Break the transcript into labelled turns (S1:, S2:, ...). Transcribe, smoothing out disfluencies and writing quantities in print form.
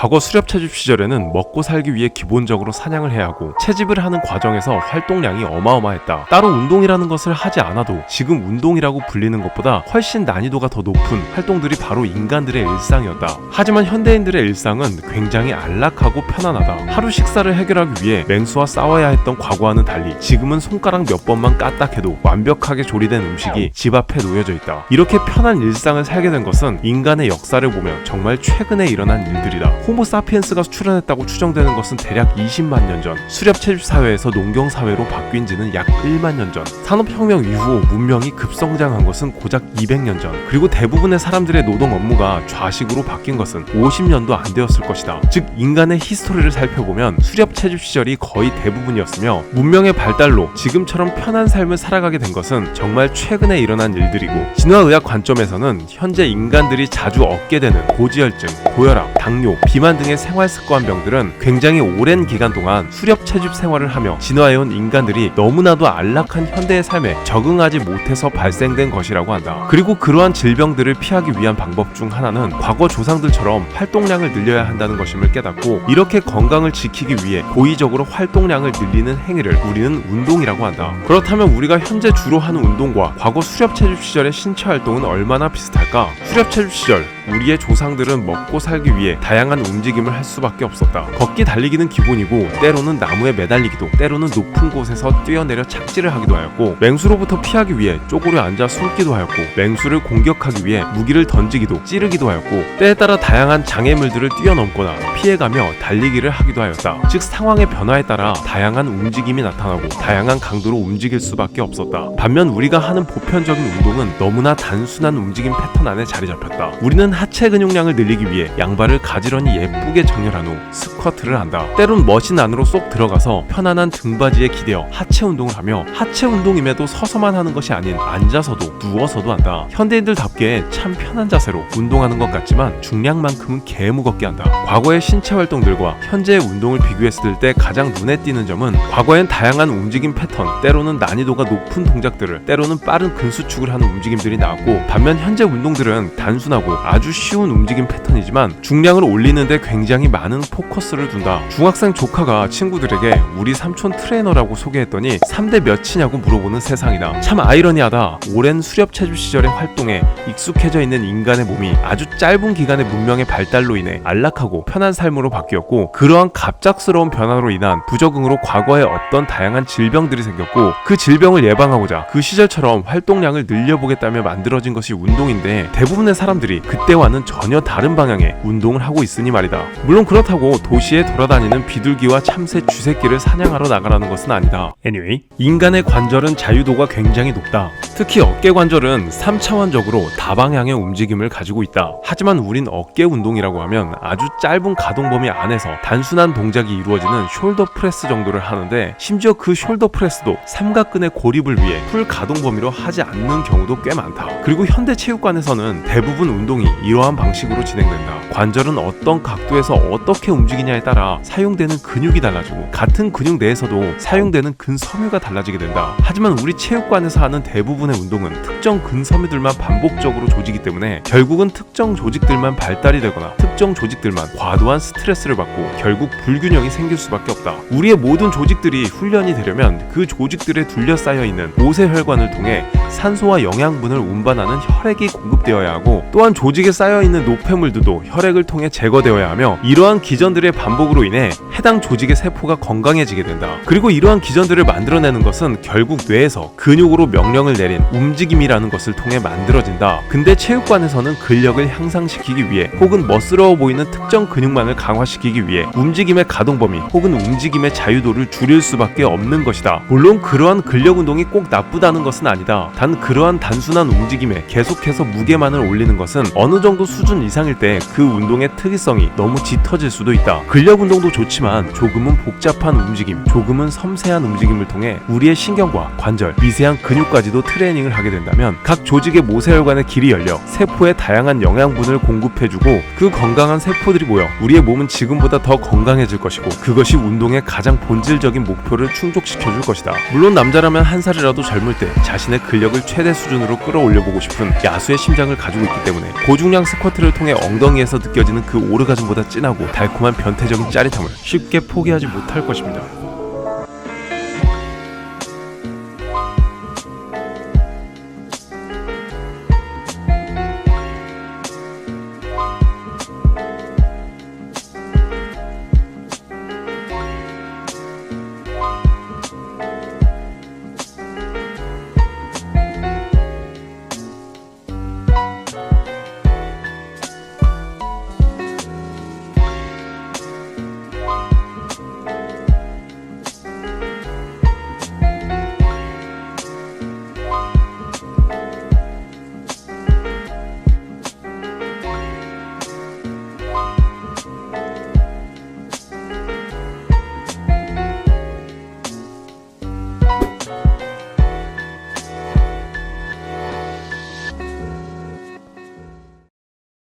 S1: 과거 수렵 채집 시절에는 먹고 살기 위해 기본적으로 사냥을 해야 하고 채집을 하는 과정에서 활동량이 어마어마했다. 따로 운동이라는 것을 하지 않아도 지금 운동이라고 불리는 것보다 훨씬 난이도가 더 높은 활동들이 바로 인간들의 일상이었다. 하지만 현대인들의 일상은 굉장히 안락하고 편안하다. 하루 식사를 해결하기 위해 맹수와 싸워야 했던 과거와는 달리 지금은 손가락 몇 번만 까딱해도 완벽하게 조리된 음식이 집 앞에 놓여져 있다. 이렇게 편한 일상을 살게 된 것은 인간의 역사를 보면 정말 최근에 일어난 일들이다. 호모사피엔스가 출현했다고 추정되는 것은 대략 20만 년 전, 수렵 채집 사회에서 농경 사회로 바뀐 지는 약 1만 년 전, 산업혁명 이후 문명이 급성장한 것은 고작 200년 전, 그리고 대부분의 사람들의 노동 업무가 좌식으로 바뀐 것은 50년도 안 되었을 것이다. 즉 인간의 히스토리를 살펴보면 수렵 채집 시절이 거의 대부분이었으며 문명의 발달로 지금처럼 편한 삶을 살아가게 된 것은 정말 최근에 일어난 일들이고, 진화의학 관점에서는 현재 인간들이 자주 얻게 되는 고지혈증, 고혈압, 당뇨, 비만 등의 생활습관병들은 굉장히 오랜 기간 동안 수렵 채집 생활을 하며 진화해온 인간들이 너무나도 안락한 현대의 삶에 적응하지 못해서 발생된 것이라고 한다. 그리고 그러한 질병들을 피하기 위한 방법 중 하나는 과거 조상들처럼 활동량을 늘려야 한다는 것임을 깨닫고, 이렇게 건강을 지키기 위해 고의적으로 활동량을 늘리는 행위를 우리는 운동이라고 한다. 그렇다면 우리가 현재 주로 하는 운동과 과거 수렵 채집 시절의 신체 활동은 얼마나 비슷할까? 수렵 채집 시절 우리의 조상들은 먹고 살기 위해 다양한 움직임을 할 수밖에 없었다. 걷기 달리기는 기본이고 때로는 나무에 매달리기도, 때로는 높은 곳에서 뛰어내려 착지를 하기도 하였고, 맹수로부터 피하기 위해 쪼그려 앉아 숨기도 하였고, 맹수를 공격하기 위해 무기를 던지기도, 찌르기도 하였고, 때에 따라 다양한 장애물들을 뛰어넘거나 피해가며 달리기를 하기도 하였다. 즉 상황의 변화에 따라 다양한 움직임이 나타나고 다양한 강도로 움직일 수밖에 없었다. 반면 우리가 하는 보편적인 운동은 너무나 단순한 움직임 패턴 안에 자리 잡혔다. 우리는 하체 근육량을 늘리기 위해 양발을 가지런히 예쁘게 정렬한 후 스쿼트를 한다. 때론 머신 안으로 쏙 들어가서 편안한 등받이에 기대어 하체 운동을 하며, 하체 운동임에도 서서만 하는 것이 아닌 앉아서도 누워서도 한다. 현대인들답게 참 편한 자세로 운동하는 것 같지만 중량만큼은 개무겁게 한다. 과거의 신체 활동들과 현재의 운동을 비교했을 때 가장 눈에 띄는 점은, 과거엔 다양한 움직임 패턴, 때로는 난이도가 높은 동작들을, 때로는 빠른 근수축을 하는 움직임들이 나왔고, 반면 현재 운동들은 단순하고 아주 쉬운 움직임 패턴이지만 중량을 올리는데 굉장히 많은 포커스를 둔다. 중학생 조카가 친구들에게 우리 삼촌 트레이너라고 소개했더니 3대 몇이냐고 물어보는 세상이다. 참 아이러니하다. 오랜 수렵 채집 시절의 활동에 익숙해져 있는 인간의 몸이 아주 짧은 기간의 문명의 발달로 인해 안락하고 편한 삶으로 바뀌었고, 그러한 갑작스러운 변화로 인한 부적응으로 과거에 어떤 다양한 질병들이 생겼고, 그 질병을 예방하고자 그 시절처럼 활동량을 늘려보겠다며 만들어진 것이 운동인데, 대부분의 사람들이 그때와는 전혀 다른 방향의 운동을 하고 있으니 말이다. 물론 그렇다고 도시에 돌아다니는 비둘기와 참새, 쥐새끼를 사냥하러 나가라는 것은 아니다. Anyway, 인간의 관절은 자유도가 굉장히 높다. 특히 어깨 관절은 3차원적으로 다방향의 움직임을 가지고 있다. 하지만 우린 어깨 운동이라고 하면 아주 짧은 가동 범위 안에서 단순한 동작이 이루어지는 숄더 프레스 정도를 하는데, 심지어 그 숄더 프레스도 삼각근의 고립을 위해 풀 가동 범위로 하지 않는 경우도 꽤 많다. 그리고 현대 체육관에서는 대부분 운동이 이러한 방식으로 진행된다. 관절은 어떤 각도에서 어떻게 움직이냐에 따라 사용되는 근육이 달라지고, 같은 근육 내에서도 사용되는 근섬유가 달라지게 된다. 하지만 우리 체육관에서 하는 대부분의 운동은 특정 근섬유들만 반복적으로 조지기 때문에 결국은 특정 조직들만 발달이 되거나 특정 조직들만 과도한 스트레스를 받고 결국 불균형이 생길 수밖에 없다. 우리의 모든 조직들이 훈련이 되려면 그 조직들에 둘러싸여 있는 모세혈관을 통해 산소와 영양분을 운반하는 혈액이 공급되어야 하고, 또한 조직에 쌓여있는 노폐물들도 혈액을 통해 제거되어야 하며, 이러한 기전들의 반복으로 인해 해당 조직의 세포가 건강해지게 된다. 그리고 이러한 기전들을 만들어내는 것은 결국 뇌에서 근육으로 명령을 내린 움직임이라는 것을 통해 만들어진다. 근데 체육관에서는 근력을 향상시키기 위해 혹은 멋스러워 보이는 특정 근육만을 강화시키기 위해 움직임의 가동 범위 혹은 움직임의 자유도를 줄일 수밖에 없는 것이다. 물론 그러한 근력 운동이 꼭 나쁘다는 것은 아니다. 단 그러한 단순한 움직임에 계속해서 무게만을 올리는 것은 어느 정도 수준 이상일 때 그 운동의 특이성이 너무 짙어질 수도 있다. 근력 운동도 좋지만 조금은 복잡한 움직임, 조금은 섬세한 움직임을 통해 우리의 신경과 관절, 미세한 근육까지도 트레이닝을 하게 된다면 각 조직의 모세혈관의 길이 열려 세포에 다양한 영양분을 공급해주고 그 건강 건강한 세포들이 모여 우리의 몸은 지금보다 더 건강해질 것이고, 그것이 운동의 가장 본질적인 목표를 충족시켜줄 것이다. 물론 남자라면 한 살이라도 젊을 때 자신의 근력을 최대 수준으로 끌어올려보고 싶은 야수의 심장을 가지고 있기 때문에 고중량 스쿼트를 통해 엉덩이에서 느껴지는 그 오르가즘보다 진하고 달콤한 변태적인 짜릿함을 쉽게 포기하지 못할 것입니다.